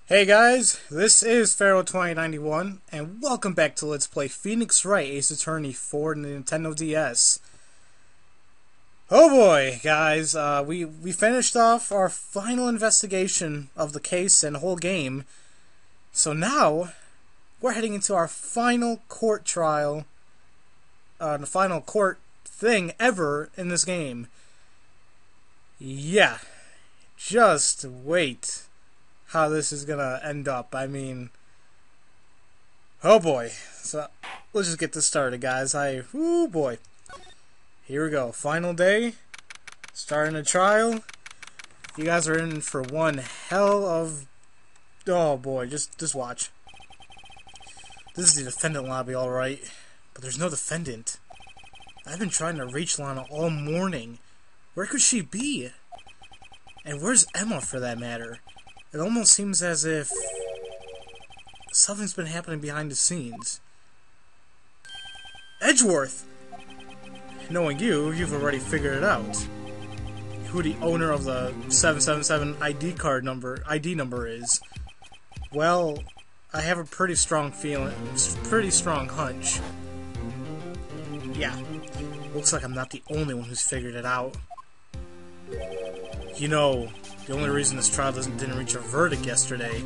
Hey guys, this is Pharaoh 2091, and welcome back to Let's Play Phoenix Wright Ace Attorney for the Nintendo DS. Oh boy, guys, we finished off our final investigation of the case and the whole game. So now, we're heading into our final court trial, the final court thing ever in this game. Yeah, just wait how this is gonna end up. I mean, oh boy. So let's just get this started, guys. Oh boy. Here we go. Final day. Starting the trial. You guys are in for one hell of, oh boy, just watch. This is the defendant lobby, alright. But there's no defendant. I've been trying to reach Lana all morning. Where could she be? And where's Emma, for that matter? It almost seems as if something's been happening behind the scenes. Edgeworth! Knowing you, you've already figured it out. Who the owner of the 777 ID number is. Well, I have a pretty strong feeling, pretty strong hunch. Yeah, looks like I'm not the only one who's figured it out. You know, the only reason this trial didn't reach a verdict yesterday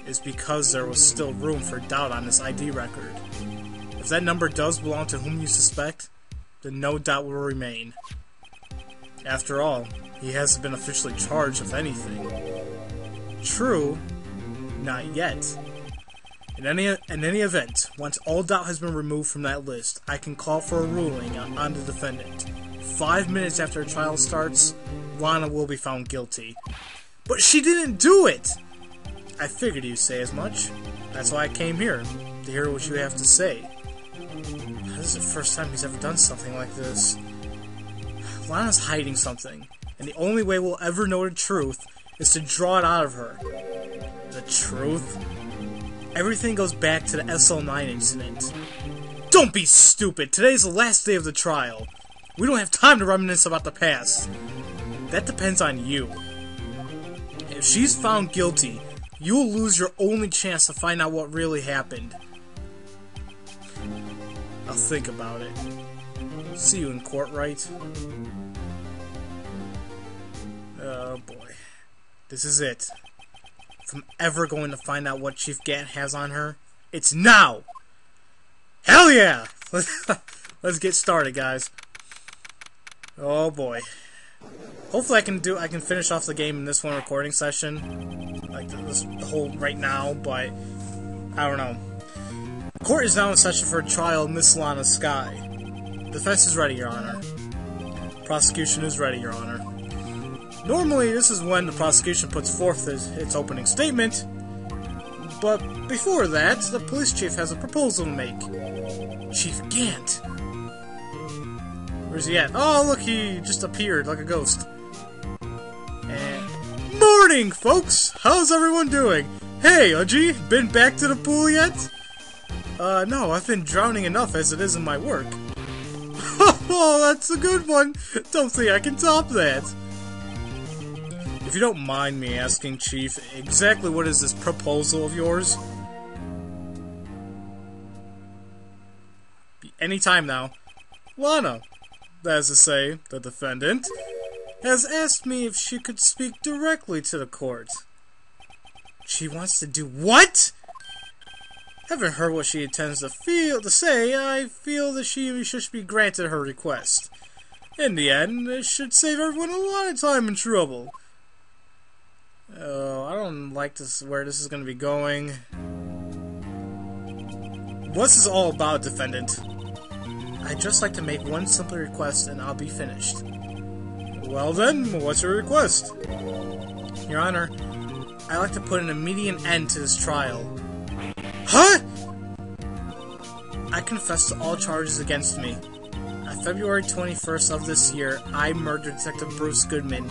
is because there was still room for doubt on this ID record. If that number does belong to whom you suspect, then no doubt will remain. After all, he hasn't been officially charged with anything. True, not yet. In any event, once all doubt has been removed from that list, I can call for a ruling on the defendant. 5 minutes after the trial starts, Lana will be found guilty. But she didn't do it! I figured you'd say as much. That's why I came here, to hear what you have to say. This is the first time he's ever done something like this. Lana's hiding something, and the only way we'll ever know the truth is to draw it out of her. The truth? Everything goes back to the SL9 incident. Don't be stupid! Today's the last day of the trial. We don't have time to reminisce about the past. That depends on you. If she's found guilty, you'll lose your only chance to find out what really happened. I'll think about it. See you in court, Wright. Oh boy. This is it. If I'm ever going to find out what Chief Gant has on her, it's now! Hell yeah! Let's get started, guys. Oh boy. Hopefully I can finish off the game in this one recording session. Like the whole right now, but I don't know. Court is now in session for a trial of Miss Lana Skye. Defense is ready, Your Honor. Prosecution is ready, Your Honor. Normally, this is when the prosecution puts forth its opening statement, but before that, the police chief has a proposal to make. Chief Gant. Where's he at? Oh, look, he just appeared like a ghost. And morning, folks! How's everyone doing? Hey, Udgy, been back to the pool yet? No, I've been drowning enough as it is in my work. Oh, that's a good one! Don't think I can top that. If you don't mind me asking, Chief, exactly what is this proposal of yours? Any time now. Lana, that is to say, the defendant, has asked me if she could speak directly to the court. She wants to do what? Haven't heard what she intends to say. I feel that she should be granted her request. In the end, it should save everyone a lot of time and trouble. Oh, I don't like this, where this is going to be going. What's this all about, defendant? I'd just like to make one simple request and I'll be finished. Well then, what's your request? Your Honor, I'd like to put an immediate end to this trial. Huh? I confess to all charges against me. On February 21st of this year, I murdered Detective Bruce Goodman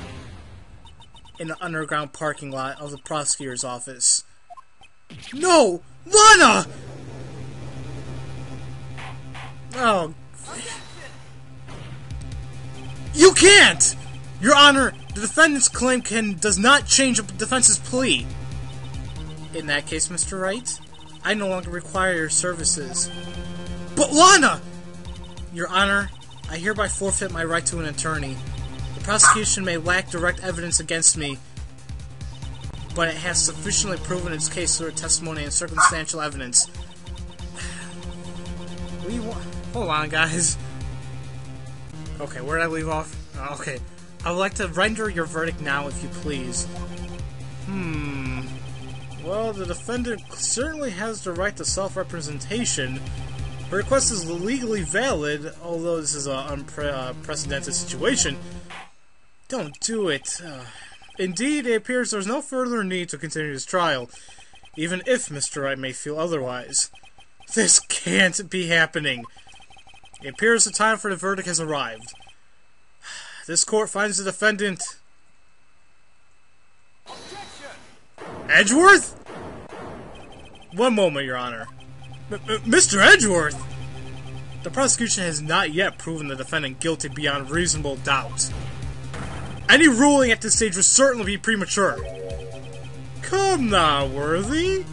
in the underground parking lot of the prosecutor's office. No! Lana! Oh. You can't! You Your Honor, the defendant's claim does not change the defense's plea. In that case, Mr. Wright, I no longer require your services. But Lana! Your Honor, I hereby forfeit my right to an attorney. The prosecution may lack direct evidence against me, but it has sufficiently proven its case through testimony and circumstantial evidence. What do you want? Hold on, guys. Okay, where did I leave off? Okay. I would like to render your verdict now, if you please. Well, the defendant certainly has the right to self-representation. Her request is legally valid, although this is an unprecedented situation. Don't do it. Indeed, it appears there's no further need to continue this trial, even if Mr. Wright may feel otherwise. This can't be happening. It appears the time for the verdict has arrived. This court finds the defendant... Edgeworth? One moment, Your Honor. Mr. Edgeworth! The prosecution has not yet proven the defendant guilty beyond reasonable doubt. Any ruling at this stage would certainly be premature. Come now, Worthy.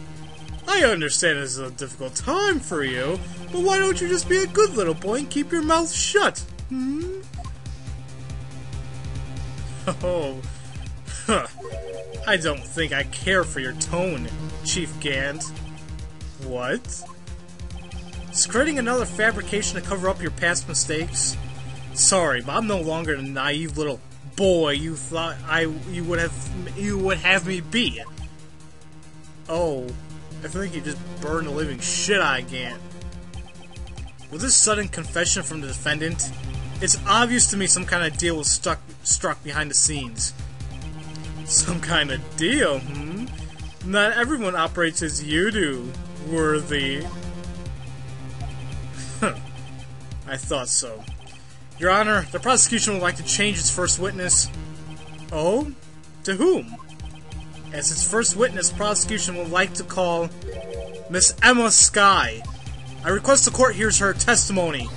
I understand this is a difficult time for you, but why don't you just be a good little boy and keep your mouth shut? Oh, I don't think I care for your tone, Chief Gant. What? Is creating another fabrication to cover up your past mistakes? Sorry, but I'm no longer the naive little boy you thought you would have me be. Oh, I think you just burned the living shit out of Gant. With this sudden confession from the defendant, it's obvious to me some kind of deal was struck behind the scenes. Some kind of deal, Not everyone operates as you do, Worthy. I thought so. Your Honor, the prosecution would like to change its first witness. Oh? To whom? As its first witness, prosecution would like to call Miss Emma Skye. I request the court hears her testimony.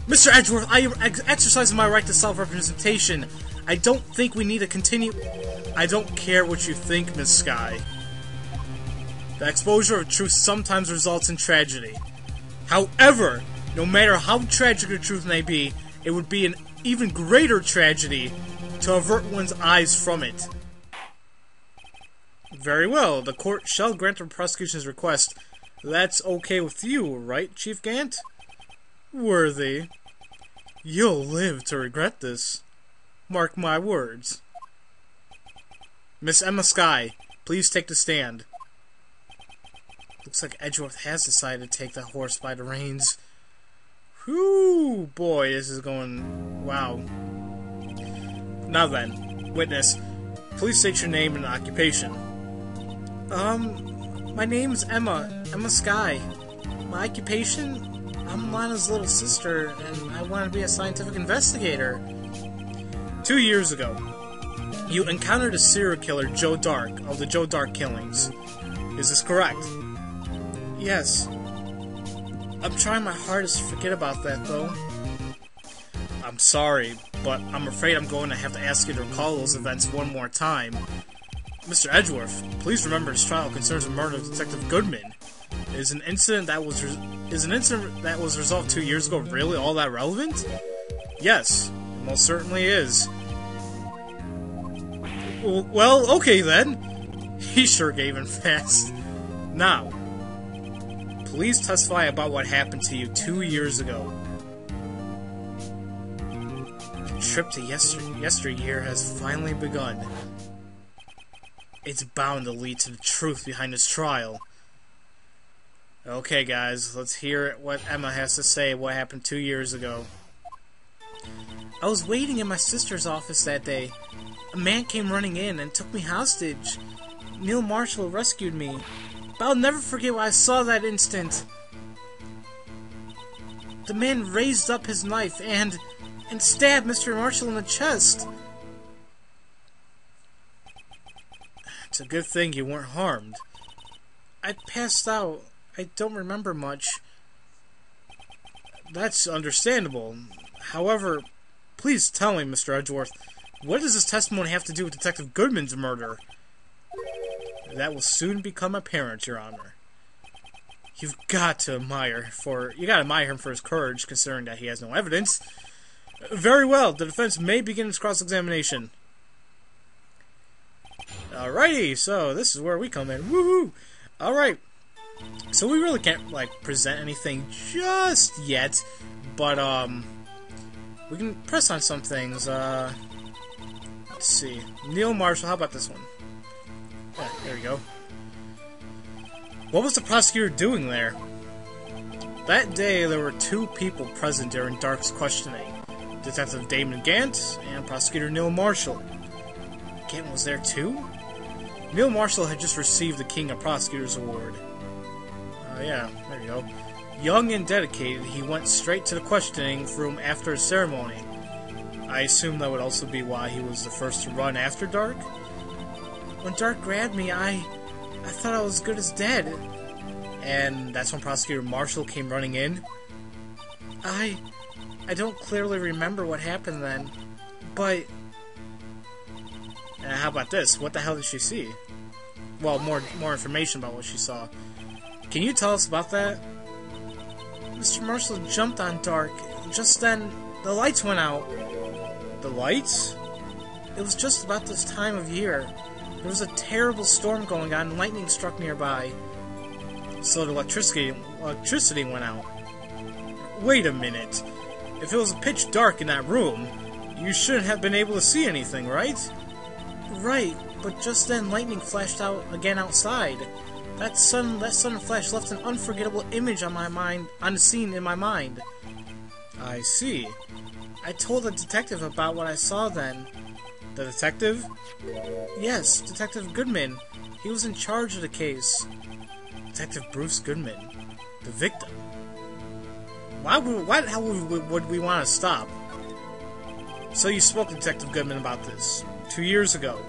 Mr. Edgeworth, I am exercising my right to self-representation. I don't think we need to continue... I don't care what you think, Miss Skye. The exposure of truth sometimes results in tragedy. However, no matter how tragic the truth may be, it would be an even greater tragedy to avert one's eyes from it. Very well, the court shall grant the prosecution's request. That's okay with you, right, Chief Gant? Worthy. You'll live to regret this. Mark my words. Miss Emma Skye, please take the stand. Looks like Edgeworth has decided to take the horse by the reins. Whew, boy, this is going... wow. Now then, witness, please state your name and occupation. My name's Emma Skye. My occupation? I'm Lana's little sister, and I want to be a scientific investigator. 2 years ago, you encountered a serial killer, Joe Dark, of the Joe Dark killings. Is this correct? Yes. I'm trying my hardest to forget about that, though. I'm sorry, but I'm afraid I'm going to have to ask you to recall those events one more time. Mr. Edgeworth, please remember this trial concerns the murder of Detective Goodman. Is an incident that was resolved 2 years ago really all that relevant? Yes, it most certainly is. Well, okay then. He sure gave in fast. Now, please testify about what happened to you 2 years ago. The trip to yesteryear has finally begun. It's bound to lead to the truth behind this trial. Okay, guys, let's hear what Emma has to say what happened 2 years ago. I was waiting in my sister's office that day. A man came running in and took me hostage. Neil Marshall rescued me. But I'll never forget what I saw that instant. The man raised up his knife and stabbed Mr. Marshall in the chest. It's a good thing you weren't harmed. I passed out. I don't remember much. That's understandable. However, please tell me, Mr. Edgeworth, what does this testimony have to do with Detective Goodman's murder? That will soon become apparent, Your Honor. You gotta admire him for his courage, considering that he has no evidence. Very well, the defense may begin its cross-examination. Alrighty, so this is where we come in. Woohoo! Alright. So we really can't, present anything just yet, but, we can press on some things. Let's see. Neil Marshall, how about this one? Yeah, there we go. What was the prosecutor doing there? That day, there were two people present during Dark's questioning. Detective Damon Gant and Prosecutor Neil Marshall. Gant was there too? Neil Marshall had just received the King of Prosecutors Award. Yeah, there you go. Young and dedicated, he went straight to the questioning room after his ceremony. I assume that would also be why he was the first to run after Dark. When Dark grabbed me, I thought I was as good as dead. And that's when Prosecutor Marshall came running in. I don't clearly remember what happened then, but... how about this? What the hell did she see? Well, more information about what she saw. Can you tell us about that? Mr. Marshall jumped on Dark. Just then, the lights went out. The lights? It was just about this time of year. There was a terrible storm going on and lightning struck nearby. So the electricity went out. Wait a minute. If it was pitch dark in that room, you shouldn't have been able to see anything, right? Right, but just then lightning flashed out again outside. That sudden flash left an unforgettable image on the scene in my mind. I see. I told the detective about what I saw then. The detective? Yes, Detective Goodman. He was in charge of the case. Detective Bruce Goodman. The victim. Why the hell would we want to stop? So you spoke to Detective Goodman about this 2 years ago.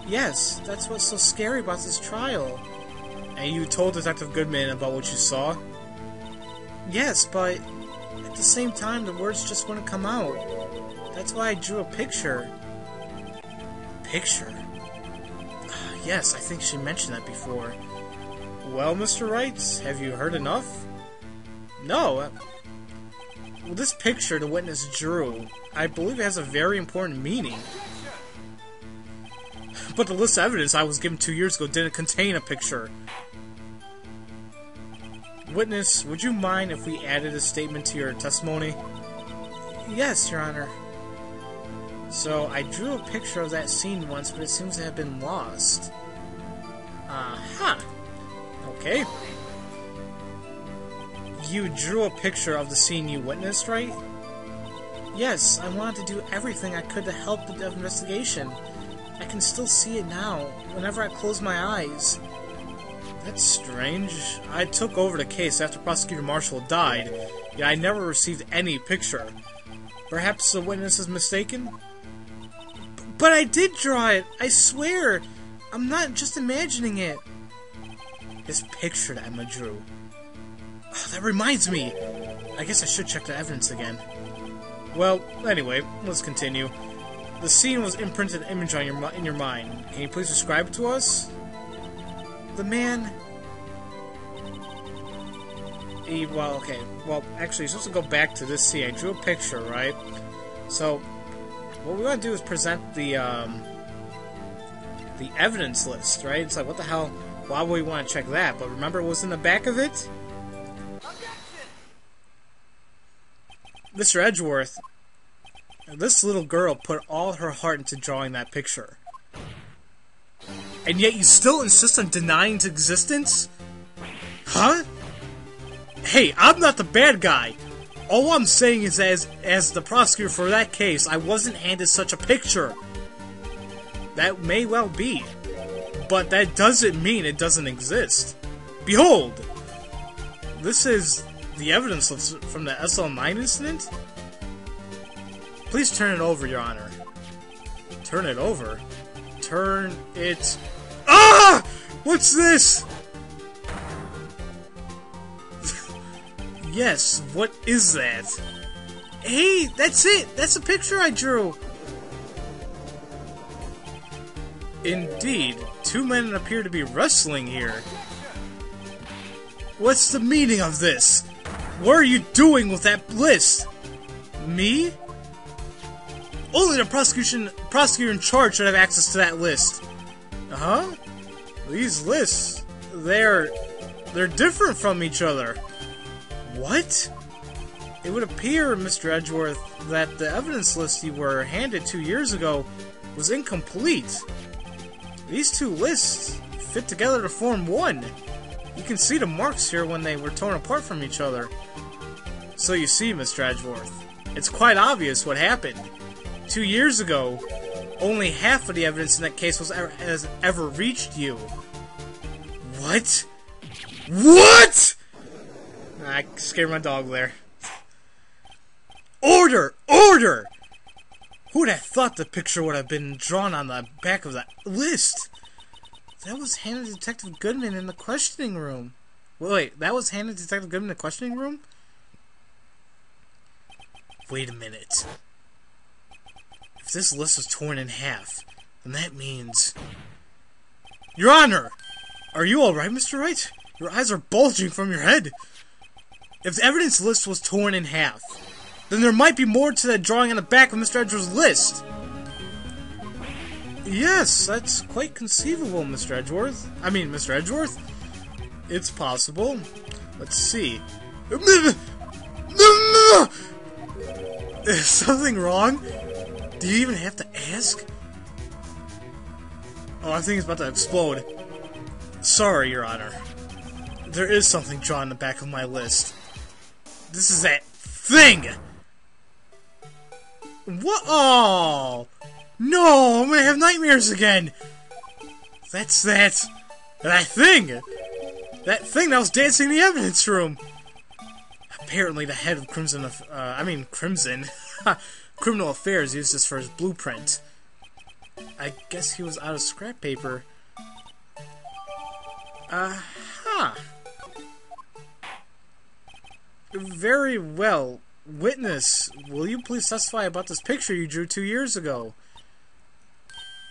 Yes, that's what's so scary about this trial. And you told Detective Goodman about what you saw? Yes, but at the same time, the words just wouldn't come out. That's why I drew a picture. Picture? Yes, I think she mentioned that before. Well, Mr. Wright, have you heard enough? No. Well, this picture the witness drew, I believe it has a very important meaning. But the list of evidence I was given 2 years ago didn't contain a picture. Witness, would you mind if we added a statement to your testimony? Yes, Your Honor. So, I drew a picture of that scene once, but it seems to have been lost. Aha! Okay. You drew a picture of the scene you witnessed, right? Yes, I wanted to do everything I could to help the investigation. I can still see it now, whenever I close my eyes. That's strange. I took over the case after Prosecutor Marshall died, yet I never received any picture. Perhaps the witness is mistaken? But I did draw it! I swear! I'm not just imagining it. This picture that Emma drew. Oh, that reminds me! I guess I should check the evidence again. Well, anyway, let's continue. The scene was imprinted an image on in your mind. Can you please describe it to us? The man... well, okay. Well, actually, you're supposed to go back to this scene. I drew a picture, right? So, what we want to do is present the evidence list, right? It's like, what the hell? Why would we want to check that? But remember, it was in the back of it? Mr. Edgeworth, this little girl put all her heart into drawing that picture. And yet you still insist on denying its existence? Huh? Hey, I'm not the bad guy. All I'm saying is as the prosecutor for that case, I wasn't handed such a picture. That may well be. But that doesn't mean it doesn't exist. Behold! This is the evidence from the SL9 incident? Please turn it over, Your Honor. Turn it over? Turn it... Ah! What's this? Yes, what is that? Hey, that's it! That's a picture I drew! Indeed, two men appear to be wrestling here. What's the meaning of this? What are you doing with that list? Me? Only the prosecutor in charge should have access to that list. Huh? These lists, they're different from each other. What? It would appear, Mr. Edgeworth, that the evidence list you were handed 2 years ago was incomplete. These two lists fit together to form one. You can see the marks here when they were torn apart from each other. So you see, Mr. Edgeworth, it's quite obvious what happened. 2 years ago, only half of the evidence in that case has ever reached you. What? What?! I scared my dog there. Order! Order! Who'd have thought the picture would have been drawn on the back of that list? That was handed to Detective Goodman in the questioning room. Wait, that was handed to Detective Goodman in the questioning room? Wait a minute. If this list was torn in half, then that means... Your Honor! Are you alright, Mr. Wright? Your eyes are bulging from your head. If the evidence list was torn in half, then there might be more to that drawing on the back of Mr. Edgeworth's list. Yes, that's quite conceivable, Mr. Edgeworth. Mr. Edgeworth? It's possible. Let's see. Is something wrong? Do you even have to ask? Oh, I think it's about to explode. Sorry, Your Honor. There is something drawn on the back of my list. This is that thing! What? Oh! No! I'm gonna have nightmares again! That's that thing! That thing that was dancing in the evidence room! Apparently the head of Criminal Affairs used this for his blueprint. I guess he was out of scrap paper. Aha! Very well. Witness, will you please testify about this picture you drew 2 years ago?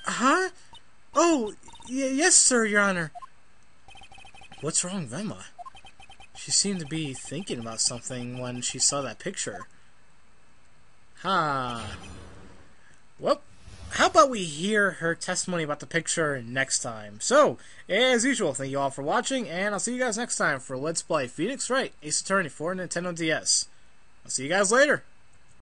Huh? Oh, yes, sir, Your Honor. What's wrong with Emma? She seemed to be thinking about something when she saw that picture. Well, how about we hear her testimony about the picture next time? So, as usual, thank you all for watching, and I'll see you guys next time for Let's Play Phoenix Wright, Ace Attorney for Nintendo DS. I'll see you guys later.